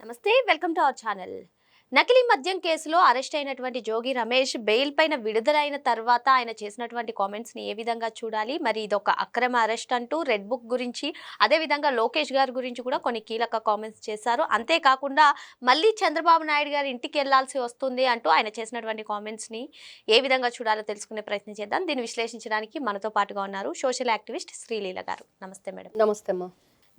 నమస్తే, welcome to our channel. నకిలీ మద్యం కేసులో అరెస్ట్ అయినటువంటి జోగి రమేష్ బెయిల్ పైన విడుదలైన తర్వాత ఆయన చేసినటువంటి కామెంట్స్ని ఏ విధంగా చూడాలి? మరి ఇదొక అక్రమ అరెస్ట్ అంటూ రెడ్ బుక్ గురించి, అదేవిధంగా లోకేష్ గారి గురించి కూడా కొన్ని కీలక కామెంట్స్ చేశారు. అంతేకాకుండా మళ్ళీ చంద్రబాబు నాయుడు గారి ఇంటికి వెళ్లాల్సి వస్తుంది అంటూ ఆయన చేసినటువంటి కామెంట్స్ని ఏ విధంగా చూడాలో తెలుసుకునే ప్రయత్నం చేద్దాం. దీన్ని విశ్లేషించడానికి మనతో పాటుగా ఉన్నారు సోషల్ యాక్టివిస్ట్ శ్రీలీల గారు. నమస్తే మేడం. నమస్తే అమ్మా.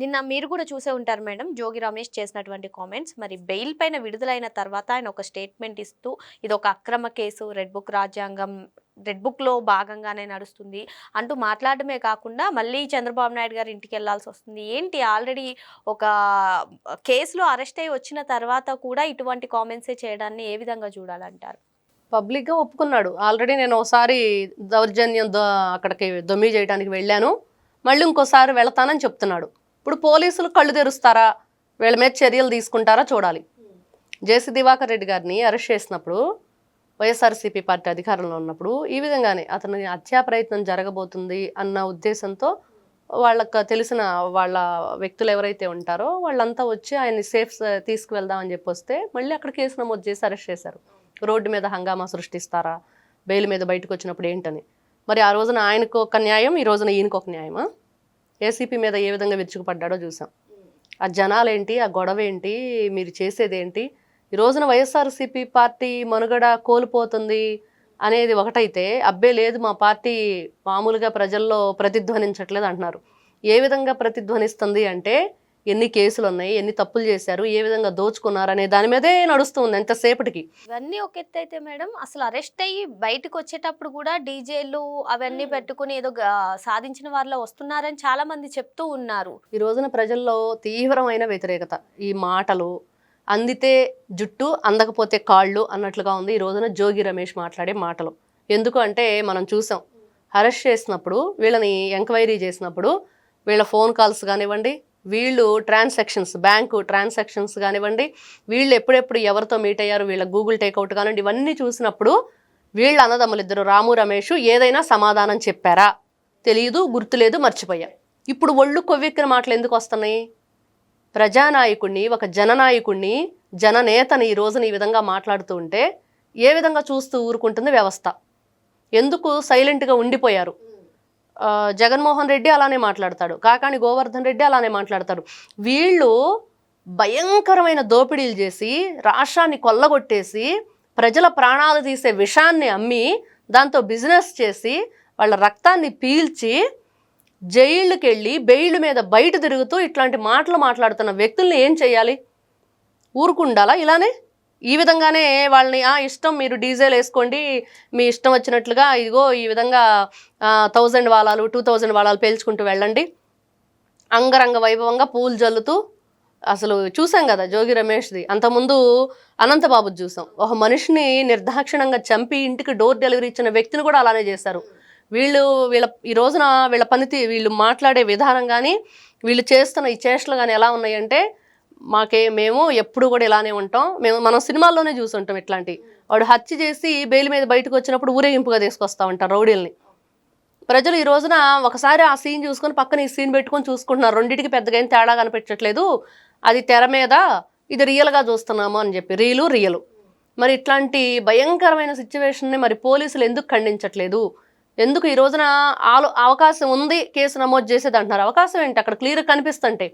నిన్న మీరు కూడా చూసే ఉంటారు మేడం, జోగి రమేష్ చేసినటువంటి కామెంట్స్. మరి బెయిల్ పైన విడుదలైన తర్వాత ఆయన ఒక స్టేట్మెంట్ ఇస్తూ ఇది ఒక అక్రమ కేసు, రెడ్ బుక్ రాజ్యాంగం రెడ్ బుక్లో భాగంగానే నడుస్తుంది అంటూ మాట్లాడమే కాకుండా మళ్ళీ చంద్రబాబు నాయుడు గారు ఇంటికి వెళ్లాల్సి వస్తుంది. ఏంటి, ఆల్రెడీ ఒక కేసులో అరెస్ట్ అయ్యి వచ్చిన తర్వాత కూడా ఇటువంటి కామెంట్సే చేయడాన్ని ఏ విధంగా చూడాలంటారు? పబ్లిక్గా ఒప్పుకున్నాడు. ఆల్రెడీ నేను ఒకసారి దౌర్జన్యం అక్కడికి దొమ్మి చేయడానికి వెళ్ళాను, మళ్ళీ ఇంకోసారి వెళతానని చెప్తున్నాడు. ఇప్పుడు పోలీసులు కళ్ళు తెరుస్తారా, వీళ్ళ మీద చర్యలు తీసుకుంటారా చూడాలి. జేసీ దివాకర్ రెడ్డి గారిని అరెస్ట్ చేసినప్పుడు వైఎస్ఆర్సీపీ పార్టీ అధికారంలో ఉన్నప్పుడు ఈ విధంగానే అతని హత్యా ప్రయత్నం జరగబోతుంది అన్న ఉద్దేశంతో వాళ్ళకు తెలిసిన వాళ్ళ వ్యక్తులు ఎవరైతే ఉంటారో వాళ్ళంతా వచ్చి ఆయన్ని సేఫ్ తీసుకువెళ్దామని చెప్పి వస్తే మళ్ళీ అక్కడ కేసు నమోదు చేసి అరెస్ట్ చేశారు. రోడ్డు మీద హంగామా సృష్టిస్తారా, బెయిల్ మీద బయటకు వచ్చినప్పుడు ఏంటని. మరి ఆ రోజున ఆయనకు ఒక న్యాయం, ఈ రోజున ఈయనకు ఒక న్యాయమా? ఏసీపీ మీద ఏ విధంగా విరుచుకుపడ్డాడో చూసాం. ఆ జనాలేంటి, ఆ గొడవ ఏంటి, మీరు చేసేదేంటి? ఈ రోజున వైఎస్ఆర్సీపీ పార్టీ మనుగడ కోల్పోతుంది అనేది ఒకటైతే, అబ్బే లేదు మా పార్టీ మామూలుగా ప్రజల్లో ప్రతిధ్వనించట్లేదు అంటున్నారు. ఏ విధంగా ప్రతిధ్వనిస్తుంది అంటే, ఎన్ని కేసులు ఉన్నాయి, ఎన్ని తప్పులు చేశారు, ఏ విధంగా దోచుకున్నారు అనే దాని మీదే నడుస్తుంది ఎంతసేపటికి. ఇవన్నీ ఒక ఎత్తు అయితే మేడం, అసలు అరెస్ట్ అయ్యి బయటకు వచ్చేటప్పుడు కూడా డీజేలు అవన్నీ పెట్టుకుని ఏదో సాధించిన వారిలో వస్తున్నారని చాలా మంది చెప్తూ ఉన్నారు. ఈ రోజున ప్రజల్లో తీవ్రమైన వ్యతిరేకత. ఈ మాటలు అందితే జుట్టు, అందకపోతే కాళ్ళు అన్నట్లుగా ఉంది ఈ రోజున జోగి రమేష్ మాట్లాడే మాటలు. ఎందుకు అంటే మనం చూసాం, అరెస్ట్ చేసినప్పుడు వీళ్ళని ఎంక్వైరీ చేసినప్పుడు వీళ్ళ ఫోన్ కాల్స్ కానివ్వండి, వీళ్ళు ట్రాన్సాక్షన్స్, బ్యాంకు ట్రాన్సాక్షన్స్ కానివ్వండి, వీళ్ళు ఎప్పుడెప్పుడు ఎవరితో మీట్ అయ్యారు, వీళ్ళ గూగుల్ టేక్అవుట్ కానివ్వండి, ఇవన్నీ చూసినప్పుడు వీళ్ళ అన్నదమ్ములిద్దరు రాము రమేష్ ఏదైనా సమాధానం చెప్పారా? తెలియదు, గుర్తులేదు, మర్చిపోయా. ఇప్పుడు ఒళ్ళు కొవ్వెక్కిన మాటలు ఎందుకు వస్తున్నాయి? ప్రజానాయకుడిని, ఒక జననాయకుడిని, జననేతని ఈ రోజున ఈ విధంగా మాట్లాడుతూ ఉంటే ఏ విధంగా చూస్తూ ఊరుకుంటుంది వ్యవస్థ? ఎందుకు సైలెంట్గా ఉండిపోయారు? జగన్మోహన్ రెడ్డి అలానే మాట్లాడతాడు, కాకాణి గోవర్ధన్ రెడ్డి అలానే మాట్లాడతాడు. వీళ్ళు భయంకరమైన దోపిడీలు చేసి రాష్ట్రాన్ని కొల్లగొట్టేసి ప్రజల ప్రాణాలు తీసే విషాన్ని అమ్మి దాంతో బిజినెస్ చేసి వాళ్ళ రక్తాన్ని పీల్చి జైళ్ళకి వెళ్ళి బెయిల్ మీద బయట తిరుగుతూ ఇట్లాంటి మాటలు మాట్లాడుతున్న వ్యక్తుల్ని ఏం చేయాలి? ఊరుకుండాలా? ఇలానే ఈ విధంగానే వాళ్ళని ఇష్టం, మీరు డీజిల్ వేసుకోండి, మీ ఇష్టం వచ్చినట్లుగా, ఇదిగో ఈ విధంగా 1000 వాలాలు 2000 వాలాలు పేల్చుకుంటూ వెళ్ళండి, అంగరంగ వైభవంగా పూలు జల్లుతూ. అసలు చూసాం కదా జోగి రమేష్ది, అంతకుముందు అనంతబాబుది చూసాం. ఒక మనిషిని నిర్దాక్షిణంగా చంపి ఇంటికి డోర్ డెలివరీ ఇచ్చిన వ్యక్తిని కూడా అలానే చేశారు. ఈ రోజున వీళ్ళ వీళ్ళు మాట్లాడే విధానం కానీ, వీళ్ళు చేస్తున్న ఈ చేష్టలు కానీ ఎలా ఉన్నాయంటే, మేము ఎప్పుడు కూడా ఇలానే ఉంటాం, మనం సినిమాల్లోనే చూసుంటాం ఇట్లాంటి. వాడు హత్య చేసి బెయిల్ మీద బయటకు వచ్చినప్పుడు ఊరేగింపుగా తీసుకొస్తా ఉంటారు రౌడీల్ని. ప్రజలు ఈ రోజున ఒకసారి ఆ సీన్ చూసుకొని పక్కన ఈ సీన్ పెట్టుకొని చూసుకుంటున్నారు. రెండింటికి పెద్దగా ఏం తేడా కనిపించట్లేదు, అది తెర మీద, ఇది రియల్గా చూస్తున్నాము అని చెప్పి. రియలు. మరి ఇట్లాంటి భయంకరమైన సిచ్యువేషన్ని మరి పోలీసులు ఎందుకు ఖండించట్లేదు? ఎందుకు ఈ రోజున అవకాశం ఉంది కేసు నమోదు చేసేది అంటున్నారు? అవకాశం ఏంటి అక్కడ క్లియర్గా కనిపిస్తుంటే?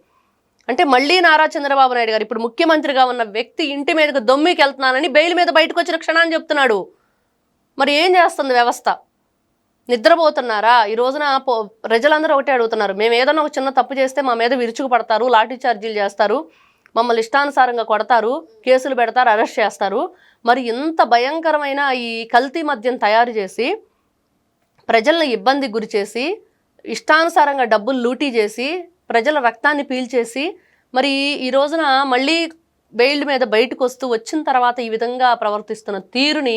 అంటే మళ్ళీ నారా చంద్రబాబు నాయుడు గారు, ఇప్పుడు ముఖ్యమంత్రిగా ఉన్న వ్యక్తి, ఇంటి మీదకి దొమ్మికి వెళ్తున్నానని బెయిల్ మీద బయటకు వచ్చిన క్షణాన్ని చెప్తున్నాడు. మరి ఏం చేస్తుంది వ్యవస్థ? నిద్రపోతున్నారా? ఈ రోజున ప్రజలందరూ ఒకటే అడుగుతున్నారు, మేము ఏదైనా ఒక చిన్న తప్పు చేస్తే మా మీద విరుచుకు పడతారు, లాఠీ చార్జీలు చేస్తారు, మమ్మల్ని ఇష్టానుసారంగా కొడతారు, కేసులు పెడతారు, అరెస్ట్ చేస్తారు. మరి ఇంత భయంకరమైన ఈ కల్తీ మద్యం తయారు చేసి ప్రజలను ఇబ్బందికి గురి చేసి, ఇష్టానుసారంగా డబ్బులు లూటీ చేసి, ప్రజల రక్తాన్ని పీల్చేసి, మరి ఈ రోజున మళ్ళీ బెయిల్ మీద బయటకు వచ్చిన తర్వాత ఈ విధంగా ప్రవర్తిస్తున్న తీరుని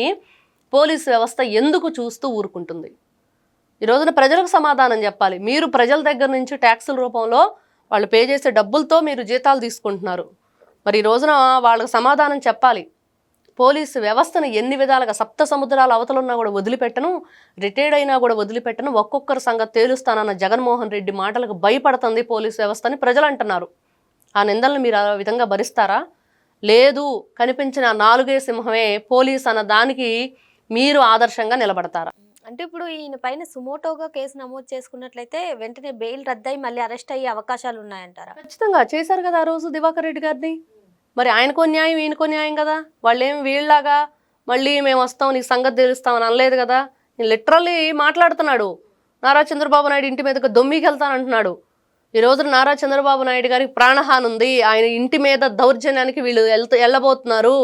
పోలీసు వ్యవస్థ ఎందుకు చూస్తూ ఊరుకుంటుంది? ఈ రోజున ప్రజలకు సమాధానం చెప్పాలి. మీరు ప్రజల దగ్గర నుంచి ట్యాక్సుల రూపంలో వాళ్ళు పే చేసే డబ్బులతో మీరు జీతాలు తీసుకుంటున్నారు. మరి ఈ రోజున వాళ్ళకు సమాధానం చెప్పాలి. పోలీసు వ్యవస్థను ఎన్ని విధాలుగా, సప్త సముద్రాల అవతలున్నా కూడా వదిలిపెట్టను, రిటైర్డ్ అయినా కూడా వదిలిపెట్టను, ఒక్కొక్కరి సంగతి తేలుస్తానన్న జగన్మోహన్ రెడ్డి మాటలకు భయపడుతుంది పోలీసు వ్యవస్థ అని ప్రజలు అంటున్నారు. ఆ నిందలను మీరు ఆ విధంగా భరిస్తారా? లేదు, కనిపించిన నాలుగే సింహమే పోలీస్ అన్న దానికి మీరు ఆదర్శంగా నిలబడతారా? అంటే ఇప్పుడు ఈయన పైన సుమోటోగా కేసు నమోదు చేసుకున్నట్లయితే వెంటనే బెయిల్ రద్దయి మళ్ళీ అరెస్ట్ అయ్యే అవకాశాలు ఉన్నాయంటారా? ఖచ్చితంగా చేశారు కదా ఆ రోజు దివాకర్ రెడ్డి గారిని. మరి ఆయనకో న్యాయం ఈయనకో న్యాయం కదా. వాళ్ళేం వీళ్ళలాగా మళ్ళీ మేము వస్తాం నీకు సంగతి తెలుస్తామని అనలేదు కదా. నేను లిటరల్లీ మాట్లాడుతున్నాడు. నారా చంద్రబాబు నాయుడు ఇంటి మీదకి దొమ్మికి వెళ్తానంటున్నాడు. ఈ రోజున నారా చంద్రబాబు నాయుడు గారికి ప్రాణహాని ఉంది, ఆయన ఇంటి మీద దౌర్జన్యానికి వీళ్ళు వెళ్ళబోతున్నారు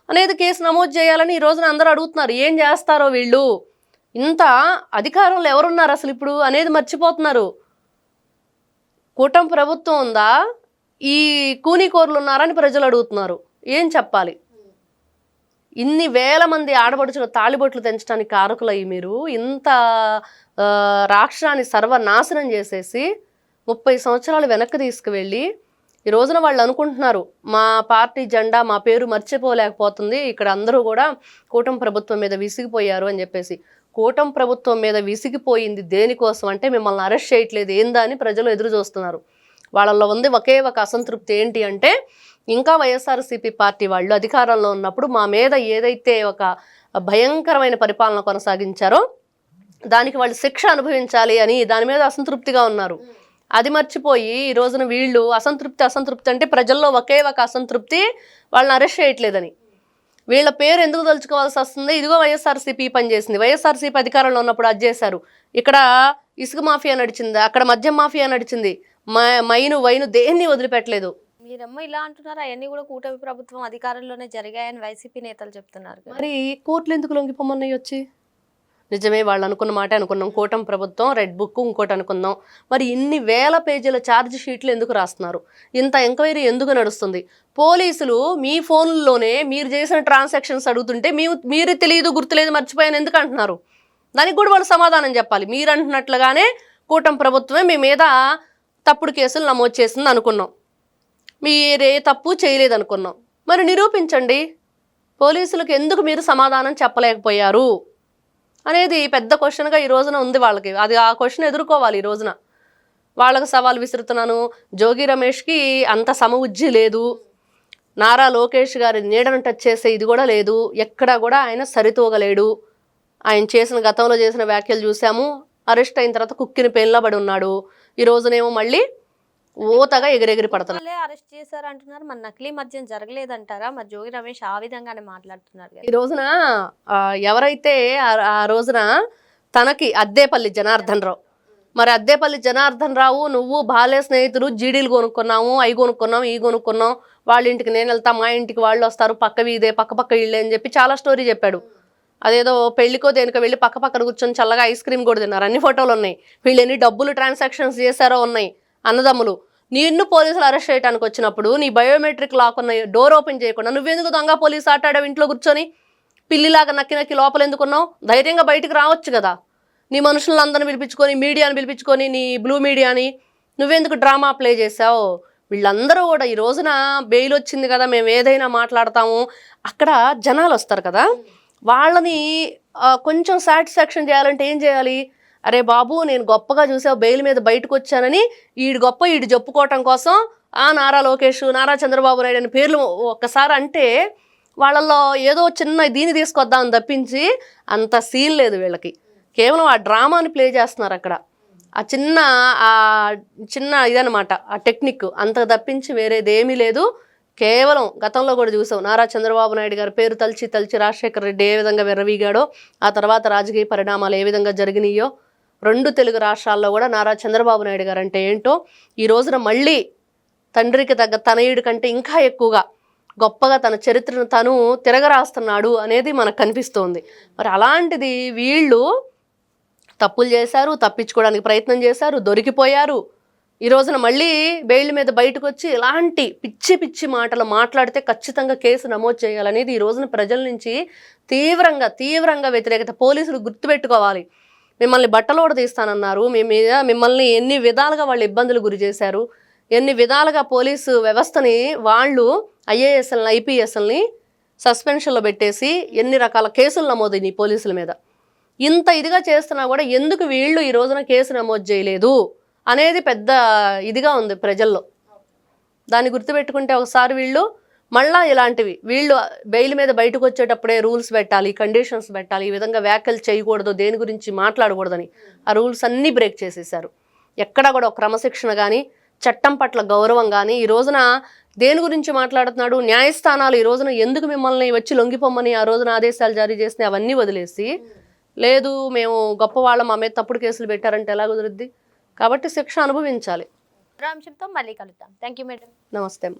అనేది కేసు నమోదు చేయాలని ఈ రోజున అందరూ అడుగుతున్నారు. ఏం చేస్తారో వీళ్ళు, ఇంత అధికారంలో ఎవరున్నారు అసలు ఇప్పుడు అనేది మర్చిపోతున్నారు. కూటమి ప్రభుత్వం ఉందా, ఈ కూనీకోర్లు ఉన్నారని ప్రజలు అడుగుతున్నారు. ఏం చెప్పాలి? ఇన్ని వేల మంది ఆడపడుచులు తాళిబొట్లు తెంచడానికి కారకులయ్యి మీరు ఇంత రాష్ట్రాన్ని సర్వనాశనం చేసేసి 30 సంవత్సరాలు వెనక్కి తీసుకువెళ్ళి ఈ రోజున వాళ్ళు అనుకుంటున్నారు మా పార్టీ జెండా మా పేరు మర్చిపోలేకపోతుంది, ఇక్కడ అందరూ కూడా కూటమి ప్రభుత్వం మీద విసిగిపోయారు అని చెప్పేసి. కూటమి ప్రభుత్వం మీద విసిగిపోయింది దేనికోసం అంటే మిమ్మల్ని అరెస్ట్ చేయట్లేదు ఏందా అని ప్రజలు ఎదురు చూస్తున్నారు. వాళ్ళల్లో ఉంది ఒకే ఒక అసంతృప్తి ఏంటి అంటే ఇంకా వైఎస్ఆర్సీపీ పార్టీ వాళ్ళు అధికారంలో ఉన్నప్పుడు మా మీద ఏదైతే ఒక భయంకరమైన పరిపాలన కొనసాగించారో దానికి వాళ్ళు శిక్ష అనుభవించాలి అని దాని మీద అసంతృప్తిగా ఉన్నారు. అది మర్చిపోయి ఈ రోజున వీళ్ళు అసంతృప్తి అంటే ప్రజల్లో ఒకే ఒక అసంతృప్తి వాళ్ళని అరెస్ట్ చేయట్లేదని. వీళ్ళ పేరు ఎందుకు తలుచుకోవాల్సి వస్తుంది? ఇదిగో వైఎస్ఆర్సీపీ పనిచేసింది, వైఎస్ఆర్సీపీ అధికారంలో ఉన్నప్పుడు అది చేశారు, ఇక్కడ ఇసుక మాఫియా నడిచింది, అక్కడ మద్యం మాఫియా నడిచింది, వైను దేన్ని వదిలిపెట్టలేదు. మీరమ్మ ఇలా అంటున్నారు, అవన్నీ కూడా కూటమి ప్రభుత్వం అధికారంలోనే జరిగాయని వైసీపీ నేతలు చెప్తున్నారు. మరి కోర్టులు ఎందుకు లొంగిపోమన్నాయి వచ్చి? నిజమే, వాళ్ళు అనుకున్న మాట అనుకున్నాం, కూటమి ప్రభుత్వం రెడ్ బుక్ ఇంకోటి అనుకుందాం. మరి ఇన్ని వేల పేజీల ఛార్జ్ షీట్లు ఎందుకు రాస్తున్నారు? ఇంత ఎంక్వైరీ ఎందుకు నడుస్తుంది? పోలీసులు మీ ఫోన్లోనే మీరు చేసిన ట్రాన్సాక్షన్స్ అడుగుతుంటే మీరు తెలియదు గుర్తులేదు మర్చిపోయాను ఎందుకు అంటున్నారు? దానికి కూడా వాళ్ళు సమాధానం చెప్పాలి. మీరు అంటున్నట్లుగానే కూటమి ప్రభుత్వమే మీ మీద తప్పుడు కేసులు నమోదు చేసింది అనుకున్నాం, మీరే తప్పు చేయలేదు అనుకున్నాం. మరి నిరూపించండి. పోలీసులకు ఎందుకు మీరు సమాధానం చెప్పలేకపోయారు అనేది పెద్ద క్వశ్చన్గా ఈ రోజున ఉంది వాళ్ళకి. అది ఆ క్వశ్చన్ ఎదుర్కోవాలి ఈ రోజున. వాళ్ళకు సవాల్ విసురుతున్నాను. జోగి రమేష్కి అంత సమవుజ్జి లేదు, నారా లోకేష్ గారి నీడను టచ్ చేసే ఇది కూడా లేదు, ఎక్కడా కూడా ఆయన సరితూగలేడు. ఆయన చేసిన గతంలో చేసిన వ్యాఖ్యలు చూసాము. అరెస్ట్ అయిన తర్వాత కుక్కిని పెయిన్లో పడి ఉన్నాడు. ఈ రోజునేమో మళ్ళీ ఓతగా ఎగిరెగిరి పడుతున్నారు. అరెస్ట్ చేశారు అంటున్నారు, మరి నకిలీ మద్యం జరగలేదంటారా? మరి జోగి రమేష్ ఆ విధంగానే మాట్లాడుతున్నారు. ఈ రోజున ఎవరైతే ఆ రోజున తనకి అద్దేపల్లి జనార్దన్ రావు, మరి అద్దేపల్లి జనార్దన్ రావు నువ్వు బాల్య స్నేహితులు, జీడీలు కొనుక్కున్నాము, అవి కొనుక్కున్నాం, ఈ కొనుక్కున్నాం, వాళ్ళ ఇంటికి నేను వెళ్తా, మా ఇంటికి వాళ్ళు వస్తారు, పక్క వీధే పక్క ఇళ్ళే అని చెప్పి చాలా స్టోరీ చెప్పాడు. అదేదో పెళ్లికో దేనికో వెళ్ళి పక్కన కూర్చొని చల్లగా ఐస్ క్రీమ్ కూడా తిన్నారు. అన్ని ఫోటోలు ఉన్నాయి. వీళ్ళు ఎన్ని డబ్బులు ట్రాన్సాక్షన్స్ చేశారో ఉన్నాయి అన్నదమ్ములు. నిన్ను పోలీసులు అరెస్ట్ చేయడానికి వచ్చినప్పుడు నీ బయోమెట్రిక్ లాక్ ఉన్న డోర్ ఓపెన్ చేయకుండా నువ్వెందుకు దొంగ పోలీసు ఆటాడావు ఇంట్లో కూర్చొని? పిల్లిలాగా నక్కి లోపల ఎందుకున్నావు? ధైర్యంగా బయటకు రావచ్చు కదా. నీ మనుషులందరిని పిలిపించుకొని, మీడియాని పిలిపించుకొని, నీ బ్లూ మీడియాని నువ్వెందుకు డ్రామా ప్లే చేసావు? వీళ్ళందరూ కూడా ఈ రోజున బెయిల్ వచ్చింది కదా మేము ఏదైనా మాట్లాడతాము, అక్కడ జనాలు వస్తారు కదా, వాళ్ళని కొంచెం సాటిస్ఫాక్షన్ చేయాలంటే ఏం చేయాలి? అరే బాబు నేను గొప్పగా చూసావు, బెయిల్ మీద బయటకు వచ్చానని ఈడు గొప్ప ఈడు చెప్పుకోవటం కోసం నారా లోకేష్, నారా చంద్రబాబు నాయుడు అని పేర్లు ఒక్కసారి అంటే వాళ్ళల్లో ఏదో చిన్న దీన్ని తీసుకొద్దామని తప్పించి అంత సీన్ లేదు వీళ్ళకి. కేవలం ఆ డ్రామాని ప్లే చేస్తున్నారు అక్కడ. ఆ చిన్న ఇదనమాట ఆ టెక్నిక్, అంత తప్పించి వేరేదేమీ లేదు. కేవలం గతంలో కూడా చూసాం, నారా చంద్రబాబు నాయుడు గారి పేరు తలిచి రాజశేఖర రెడ్డి ఏ విధంగా విర్రవీగాడో, ఆ తర్వాత రాజకీయ పరిణామాలు ఏ విధంగా జరిగినాయో, 2 తెలుగు రాష్ట్రాల్లో కూడా నారా చంద్రబాబు నాయుడు గారు అంటే ఏంటో ఈ రోజున మళ్ళీ తండ్రికి తగ్గ తనయుడి కంటే ఇంకా ఎక్కువగా గొప్పగా తన చరిత్రను తను తిరగరాస్తున్నాడు అనేది మనకు కనిపిస్తోంది. మరి అలాంటిది వీళ్ళు తప్పులు చేశారు, తప్పించుకోవడానికి ప్రయత్నం చేశారు, దొరికిపోయారు. ఈ రోజున మళ్ళీ బెయిల్ మీద బయటకు వచ్చి ఇలాంటి పిచ్చి మాటలు మాట్లాడితే ఖచ్చితంగా కేసు నమోదు చేయాలనేది ఈ రోజున ప్రజల నుంచి తీవ్రంగా వ్యతిరేకత. పోలీసులు గుర్తుపెట్టుకోవాలి, మిమ్మల్ని బట్టలోడ తీస్తానన్నారు, మిమ్మల్ని ఎన్ని విధాలుగా వాళ్ళు ఇబ్బందులు గురి చేశారు, ఎన్ని విధాలుగా పోలీసు వ్యవస్థని వాళ్ళు ఐఏఎస్ఎల్ని ఐపీఎస్ఎల్ని సస్పెన్షన్లో పెట్టేసి ఎన్ని రకాల కేసులు నమోదైనాయి పోలీసుల మీద. ఇంత ఇదిగా చేస్తున్నా కూడా ఎందుకు వీళ్ళు ఈ రోజున కేసు నమోదు చేయలేదు అనేది పెద్ద ఇదిగా ఉంది ప్రజల్లో. దాన్ని గుర్తుపెట్టుకుంటే ఒకసారి వీళ్ళు మళ్ళా ఇలాంటివి వీళ్ళు బెయిల్ మీద బయటకు వచ్చేటప్పుడే రూల్స్ పెట్టాలి, కండిషన్స్ పెట్టాలి, ఈ విధంగా వ్యాఖ్యలు చేయకూడదు, దేని గురించి మాట్లాడకూడదని ఆ రూల్స్ అన్నీ బ్రేక్ చేసేసారు. ఎక్కడా కూడా ఒక క్రమశిక్షణ కానీ చట్టం పట్ల గౌరవం కానీ ఈ రోజున దేని గురించి మాట్లాడుతున్నాడు, న్యాయస్థానాలు ఈ రోజున ఎందుకు మిమ్మల్ని వచ్చి లొంగిపోమ్మని ఆ రోజున ఆదేశాలు జారీ చేసినాయి అవన్నీ వదిలేసి లేదు మేము గొప్పవాళ్ళం మా మీద తప్పుడు కేసులు పెట్టారంటే ఎలా కుదురుద్ది. కాబట్టి శిక్ష అనుభవించాలి. మరో అంశంతో మళ్ళీ కలుద్దాం. Thank you madam. నమస్తే అమ్మ.